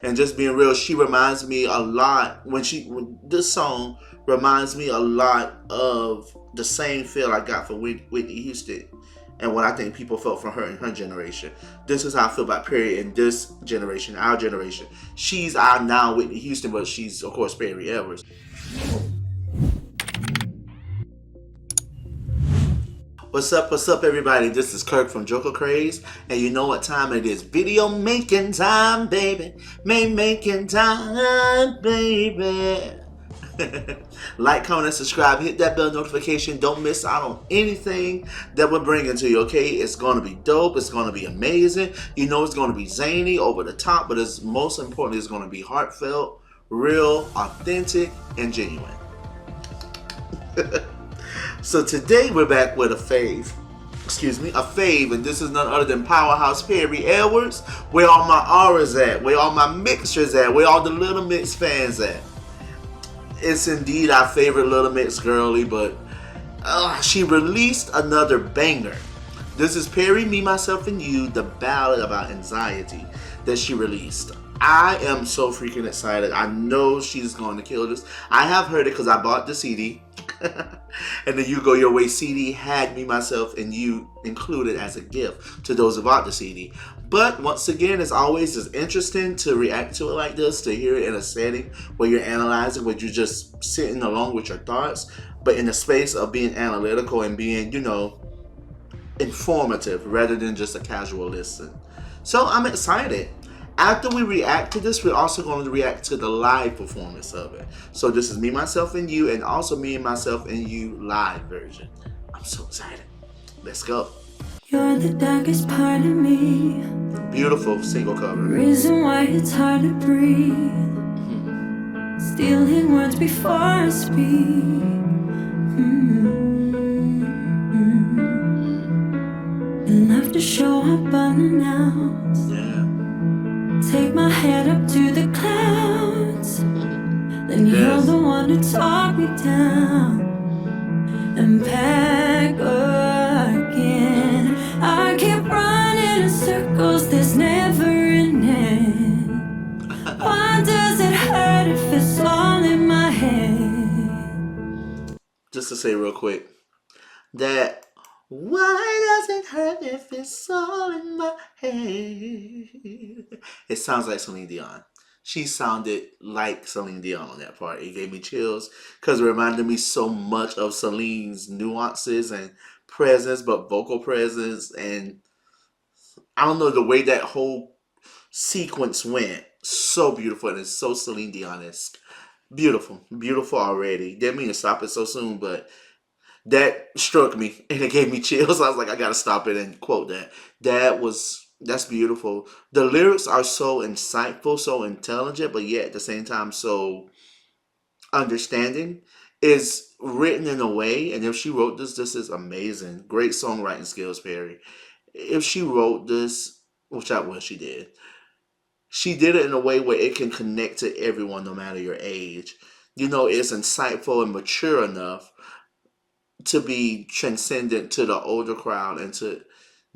And just being real, she reminds me a lot this song reminds me a lot of the same feel I got from Whitney Houston, and what I think people felt from her in her generation. This is how I feel about Perrie in this generation, our generation. She's our now Whitney Houston, but she's of course Perrie Edwards. What's up everybody? This is Kirk from Joker Craze, and you know what time it is. Video making time, baby. Making time, baby. Like, comment, and subscribe. Hit that bell notification. Don't miss out on anything that we're bringing to you, okay? It's going to be dope. It's going to be amazing. You know it's going to be zany, over the top, but it's most importantly, it's going to be heartfelt, real, authentic, and genuine. So today we're back with a fave, and this is none other than Powerhouse Perrie Edwards. Where all my auras at? Where all my mixers at? Where all the Little Mix fans at? It's indeed our favorite Little Mix girlie, but she released another banger. This is Perrie, Me, Myself, and You, the ballad about anxiety that she released. I am so freaking excited. I know she's going to kill this. I have heard it because I bought the CD. And the You Go Your Way CD had Me, Myself, and You included as a gift to those who bought the CD. But once again, as always, it's interesting to react to it like this, to hear it in a setting where you're analyzing, where you're just sitting along with your thoughts, but in the space of being analytical and being, informative rather than just a casual listen. So I'm excited. After we react to this, we're also going to react to the live performance of it. So this is Me, Myself, and You, and also Me and Myself and You live version. I'm so excited. Let's go. You're the darkest part of me. Beautiful single cover. Reason why it's hard to breathe. Stealing words before I speak. Enough to show up unannounced. Yeah. Take my head up to the clouds. Then you're the one to talk me down and back again. I keep running in circles, there's never an end. Why does it hurt if it's all in my head? Just to say real quick, that why does it hurt if it's all in my head? It sounds like Celine Dion. She sounded like Celine Dion on that part. It gave me chills because it reminded me so much of Celine's nuances and presence, but vocal presence. And I don't know, the way that whole sequence went. So beautiful, and it's so Celine Dion-esque. Beautiful. Beautiful already. Didn't mean to stop it so soon, but that struck me and it gave me chills. I was like, I gotta stop it and quote that. That's beautiful. The lyrics are so insightful, so intelligent, but yet at the same time so understanding. Is written in a way, and if she wrote this is amazing. Great songwriting skills, Perrie. If she wrote this, which she did. She did it in a way where it can connect to everyone, no matter your age. It's insightful and mature enough to be transcendent to the older crowd and to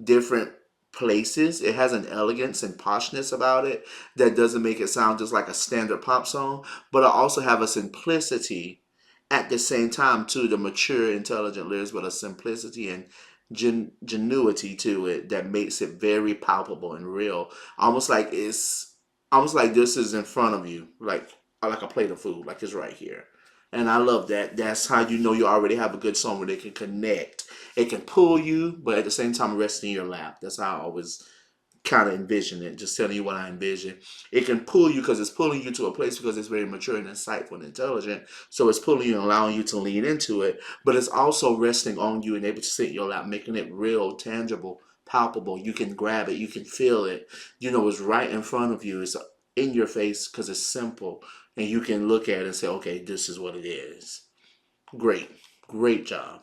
different places. It has an elegance and poshness about it that doesn't make it sound just like a standard pop song, but it also have a simplicity at the same time to the mature, intelligent lyrics, but a simplicity and genuity to it that makes it very palpable and real. Almost like this is in front of you, like a plate of food, like it's right here. And I love that. That's how you know you already have a good song where they can connect. It can pull you, but at the same time rest in your lap. That's how I always kind of envision it. Just telling you what I envision. It can pull you because it's pulling you to a place because it's very mature and insightful and intelligent. So it's pulling you and allowing you to lean into it. But it's also resting on you and able to sit in your lap, making it real, tangible, palpable. You can grab it. You can feel it. It's right in front of you. It's in your face because it's simple. And you can look at it and say, okay, this is what it is. Great. Great job.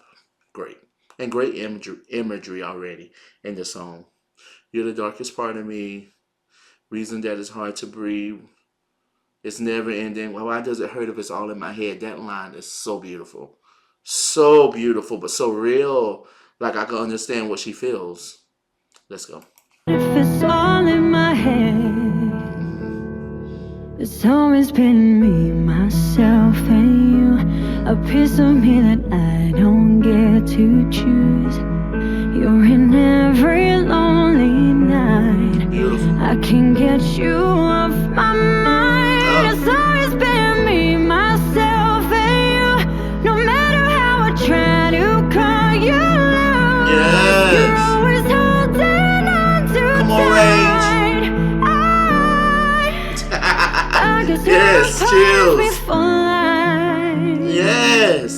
Great. And great imagery already in the song. You're the darkest part of me. Reason that it's hard to breathe. It's never ending. Well, why does it hurt if it's all in my head? That line is so beautiful. So beautiful, but so real. Like I can understand what she feels. Let's go. If it's all in my head. It's always been me, myself, and you. A piece of me that I don't get to choose. You're in every lonely night. I can't get you off my mind. It's always been me, myself, and you. No matter how I try to call you lose, you're always holding on too tight. I guess yes, chills. Yes.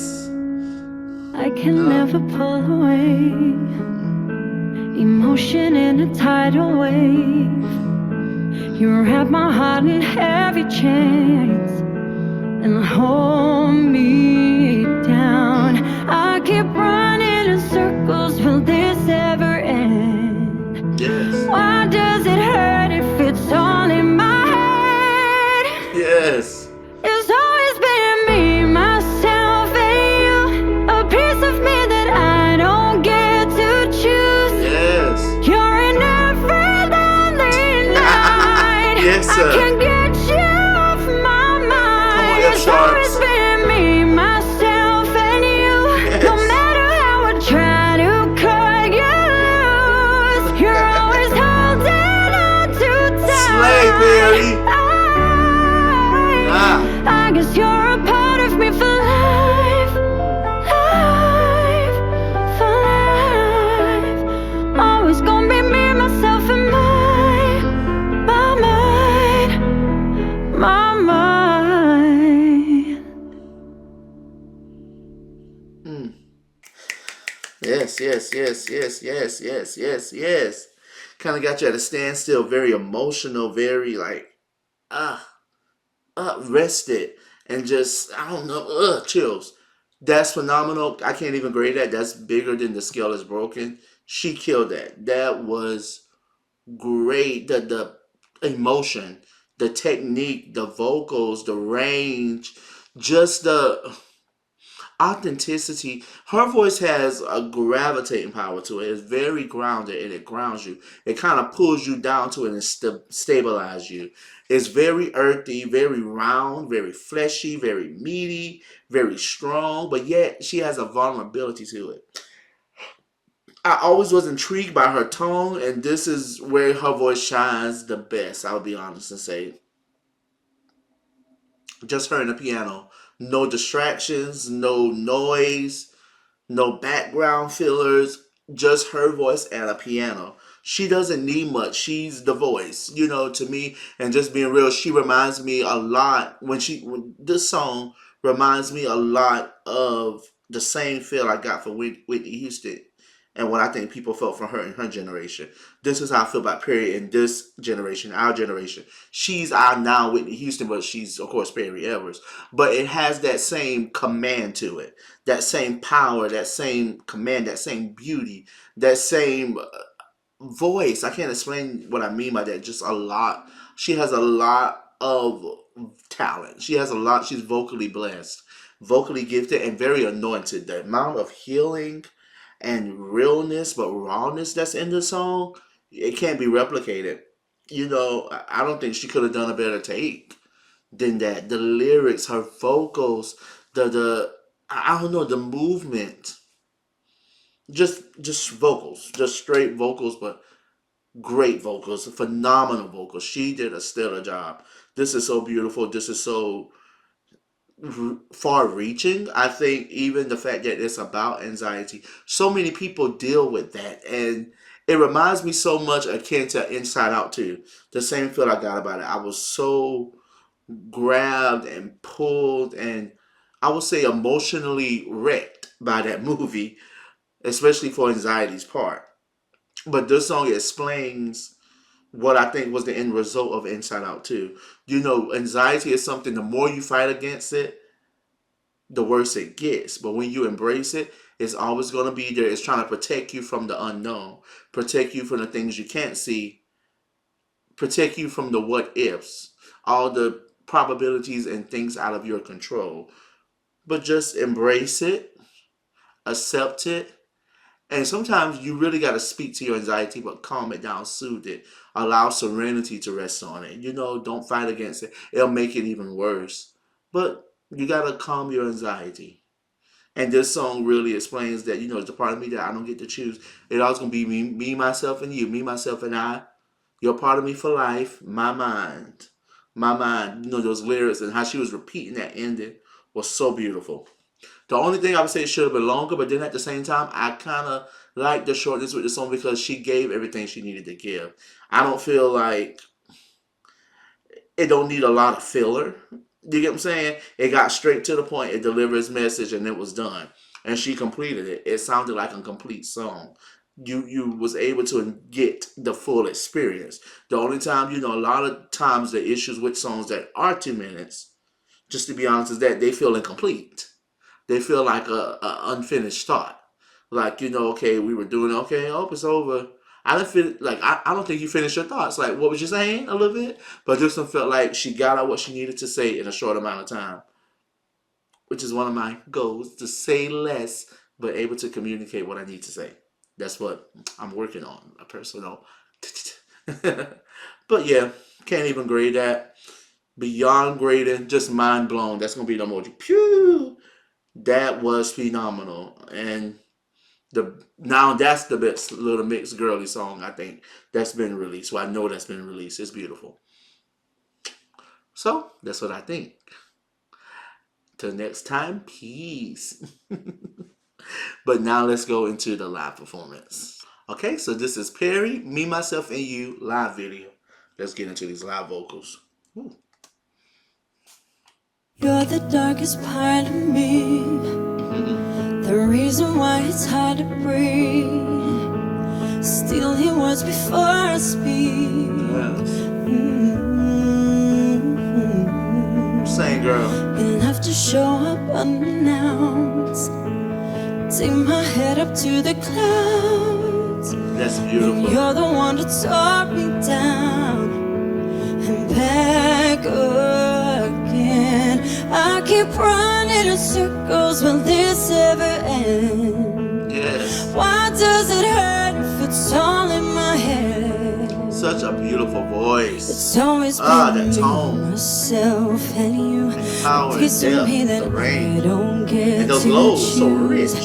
I can never pull away. Emotion in a tidal wave. You wrap my heart in heavy chains and hold me down. I keep running in circles. Will this ever end? Yes. Why does it hurt if it's all in my head? Yes. It's always been me, myself, and you. A piece of me that I don't get to choose. Yes. You're in every lonely night. Yes, sir. I can't get you off my mind. It's always been me, myself, and you. Yes. No matter how I try to cut you loose, you're always holding on too tight. Slay, Perrie. I guess you're a part of me for life, life, for life. Always gonna be me, myself, and my mind, my mind. Yes, yes, yes, yes, yes, yes, yes, yes. Kind of got you at a standstill, very emotional, very like, rested, and just, I don't know, chills. That's phenomenal. I can't even grade that. That's bigger than The Scale Is Broken. She killed that. That was great. The emotion, the technique, the vocals, the range, just the authenticity. Her voice has a gravitating power to it. It's very grounded and it grounds you. It kind of pulls you down to it and stabilizes you. It's very earthy, very round, very fleshy, very meaty, very strong, but yet she has a vulnerability to it. I always was intrigued by her tone, and this is where her voice shines the best, I'll be honest and say. Just her and the piano. No distractions, no noise, no background fillers, just her voice and a piano. She doesn't need much. She's the voice, to me. And just being real, she reminds me a lot when this song reminds me a lot of the same feel I got for Whitney Houston and what I think people felt from her in her generation. This is how I feel about Perrie in this generation, our generation. She's our now Whitney Houston, but she's, of course, Perrie Evers. But it has that same command to it, that same power, that same command, that same beauty, that same voice. I can't explain what I mean by that. Just a lot. She has a lot of talent. She has a lot. She's vocally blessed, vocally gifted, and very anointed. The amount of healing and realness, but rawness that's in the song, it can't be replicated. I don't think she could have done a better take than that. The lyrics, her vocals, the I don't know, the movement, just vocals, just straight vocals, but great vocals, phenomenal vocals. She did a stellar job. This is so beautiful. This is so far reaching. I think even the fact that it's about anxiety, so many people deal with that, and it reminds me so much akin to Inside Out too. The same feel I got about it. I was so grabbed and pulled, and I would say emotionally wrecked by that movie, especially for anxiety's part. But this song explains what I think was the end result of Inside Out too. Anxiety is something, the more you fight against it, the worse it gets. But when you embrace it, it's always going to be there. It's trying to protect you from the unknown, protect you from the things you can't see, protect you from the what ifs, all the probabilities and things out of your control. But just embrace it, accept it, And sometimes you really got to speak to your anxiety, but calm it down, soothe it, allow serenity to rest on it. Don't fight against it. It'll make it even worse. But you got to calm your anxiety. And this song really explains that, it's the part of me that I don't get to choose. It's always going to be me, myself, and you. Me, myself, and I. You're part of me for life. My mind. My mind. Those lyrics and how she was repeating that ending was so beautiful. The only thing I would say it should have been longer, but then at the same time, I kind of like the shortness with the song because she gave everything she needed to give. I don't feel like it don't need a lot of filler. You get what I'm saying? It got straight to the point. It delivered its message and it was done. And she completed it. It sounded like a complete song. You was able to get the full experience. The only time, a lot of times the issues with songs that are 2 minutes, just to be honest, is that they feel incomplete. They feel like a unfinished thought. Like, okay, we were doing okay, it's over. I don't think you finished your thoughts. Like, what was you saying a little bit? But this one felt like she got out what she needed to say in a short amount of time. Which is one of my goals, to say less, but able to communicate what I need to say. That's what I'm working on, a personal. But yeah, can't even grade that. Beyond grading, just mind blown. That's going to be the emoji. Pew! That was phenomenal. And now that's the best little mixed girly song, I think, that's been released. Well, I know that's been released. It's beautiful. So, that's what I think. Till next time, peace. But now let's go into the live performance. Okay, so this is Perrie, Me, Myself, and You live video. Let's get into these live vocals. Ooh. You're the darkest part of me, the reason why it's hard to breathe. Stealing words before I speak. Sing, girl. You'll have to show up unannounced. Take my head up to the clouds. That's beautiful. And you're the one to talk me down and back again. I keep running in circles, will this ever end? Yes. Why does it hurt if it's all in my head? Such a beautiful voice. It's always been that tone. myself and you. And power and Piece of me depth, that the range. I don't get And those to lows so choose. rich.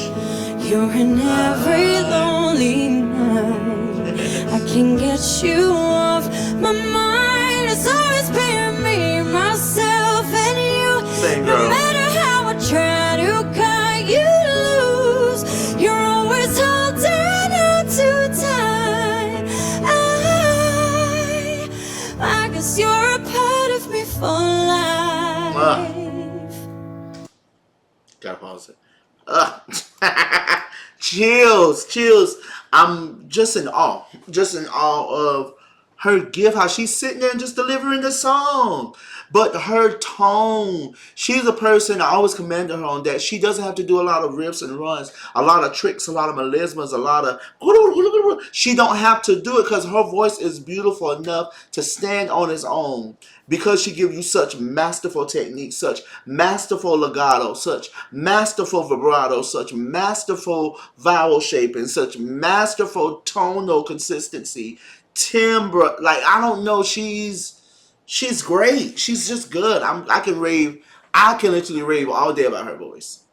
You're in every lonely night. I can get you off my mind. It's always been me, myself, and you. Same No girl. matter how I try to cut you loose, you're always holding on too tight. I guess you're a part of me for life. Gotta pause it. Chills. I'm just in awe of her gift, how she's sitting there and just delivering the song. But her tone, she's a person I always commend her on that. She doesn't have to do a lot of riffs and runs, a lot of tricks, a lot of melismas, a lot of... She don't have to do it because her voice is beautiful enough to stand on its own. Because she gives you such masterful technique, such masterful legato, such masterful vibrato, such masterful vowel shaping, such masterful tonal consistency, timbre. Like, I don't know, she's great. She's just good. I can literally rave all day about her voice.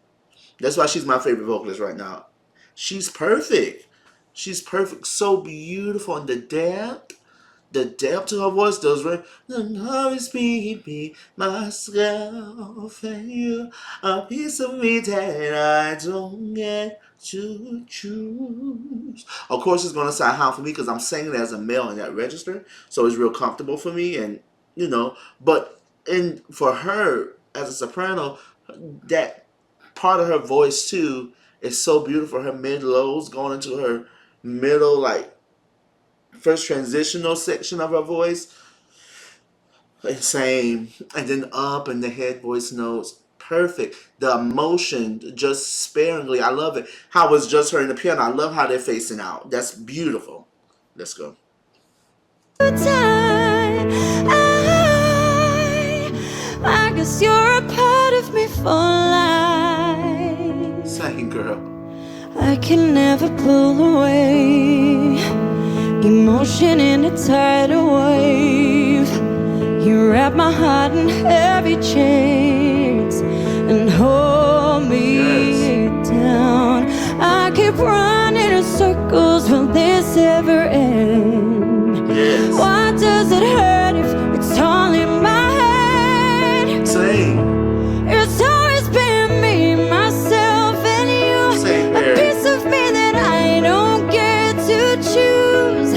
That's why she's my favorite vocalist right now. She's perfect. She's perfect. So beautiful. And the depth to her voice does right. Always be myself and you, a piece of me that I don't get to choose. Of course, it's gonna sound high for me because I'm singing it as a male in that register, so it's real comfortable for me, and But for her as a soprano, that part of her voice too is so beautiful. Her mid lows going into her middle, like, first transitional section of her voice, insane, and then up and the head voice notes, perfect. The emotion just sparingly. I love it. How it's just her and the piano. I love how they're facing out. That's beautiful. Let's go. I guess you're a part of me for life. Sing, girl. I I can never pull away. Emotion in a tidal wave. You wrap my heart in heavy chains and hold me down. I keep running in circles, will this ever end? Why does it hurt if it's all in my head? It's always been me, myself, and you. A piece of me that I don't get to choose.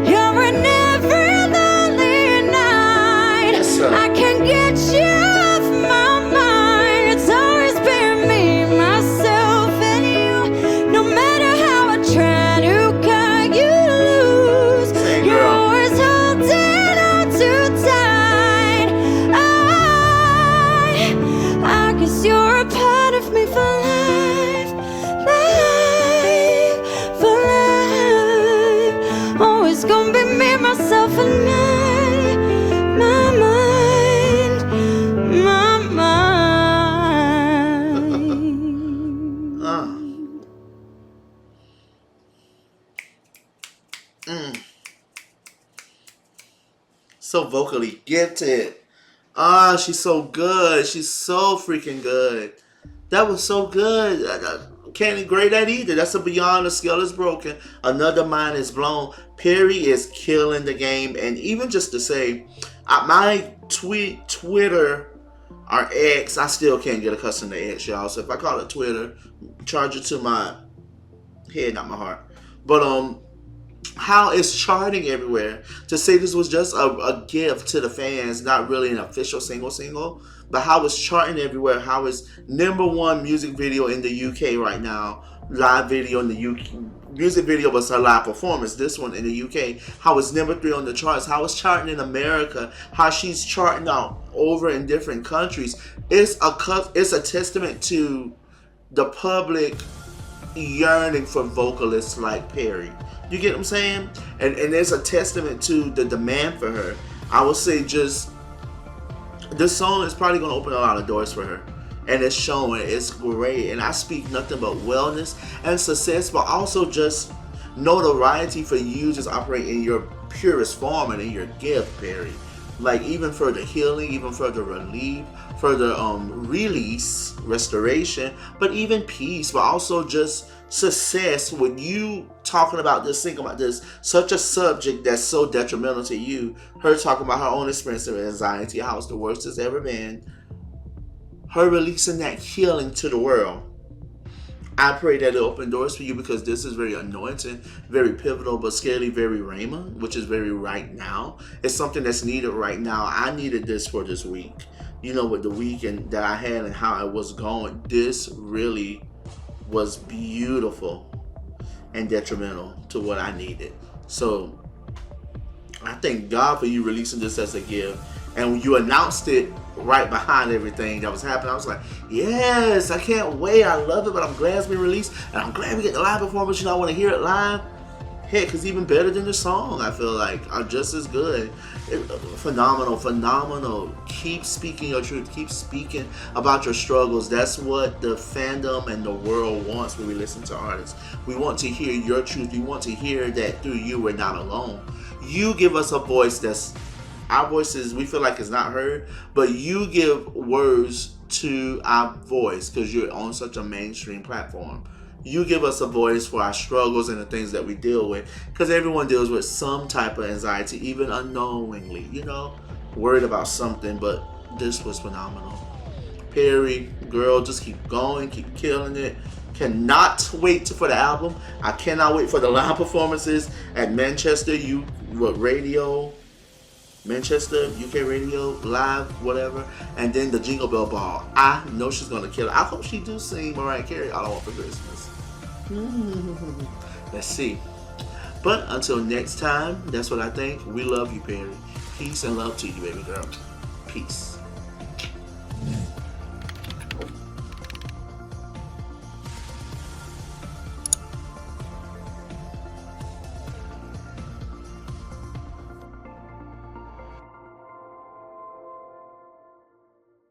You're a never lonely night. I can't get you off my mind. It's always been me, myself, and you. No matter how I try to cut you loose, you're always holding on too tight. I guess you're a part of me for life, life, for life. Always gonna be me, myself, and my mind, my mind. So vocally gifted. She's so good. She's so freaking good. That was so good. I can't grade that either. That's a Beyond the Scale is Broken. Another Mind is Blown. Perrie is killing the game. And even just to say, my Twitter or X, I still can't get accustomed to X, y'all. So if I call it Twitter, charge it to my head, not my heart. But how it's charting everywhere. To say this was just a gift to the fans, not really an official single, but how it's charting everywhere, how it's #1 music video in the UK right now, live video in the UK, music video was her live performance, this one in the UK, how it's #3 on the charts, how it's charting in America, how she's charting out over in different countries. It's a testament to the public yearning for vocalists like Perrie. You get what I'm saying? And it's a testament to the demand for her. I would say just this song is probably going to open a lot of doors for her. And it's showing. It's great. And I speak nothing but wellness and success, but also just notoriety for you just operating in your purest form and in your gift, Perrie. Like even further healing, even further relief, further release, restoration, but even peace, but also just success with you talking about this, thinking about this, such a subject that's so detrimental to you. Her talking about her own experience of anxiety, how it's the worst it's ever been. Her releasing that healing to the world. I pray that it open doors for you because this is very anointing, very pivotal, but scarily very Rhema, which is very right now. It's something that's needed right now. I needed this for this week. You know, with the weekend that I had and how I was going, this really was beautiful and detrimental to what I needed. So I thank God for you releasing this as a gift. And when you announced it right behind everything that was happening, I was like, yes, I can't wait. I love it, but I'm glad it's been released. And I'm glad we get the live performance. You know, I want to hear it live. Heck, it's even better than the song, I feel like. Are just as good. Phenomenal. Keep speaking your truth. Keep speaking about your struggles. That's what the fandom and the world wants when we listen to artists. We want to hear your truth. We want to hear that through you we're not alone. You give us a voice that's, our voices we feel like it's not heard, but you give words to our voice because you're on such a mainstream platform. You give us a voice for our struggles and the things that we deal with, because everyone deals with some type of anxiety, even unknowingly, you know, worried about something. But this was phenomenal. Perrie, girl, just keep going, keep killing it. Cannot wait for the album. I cannot wait for the live performances at Manchester Manchester, UK Radio, live, whatever, and then the Jingle Bell Ball. I know she's gonna kill it. I hope she do sing Mariah Carey, All I Want for Christmas. Let's see. But until next time, that's what I think. We love you, Perrie. Peace and love to you, baby girl. Peace.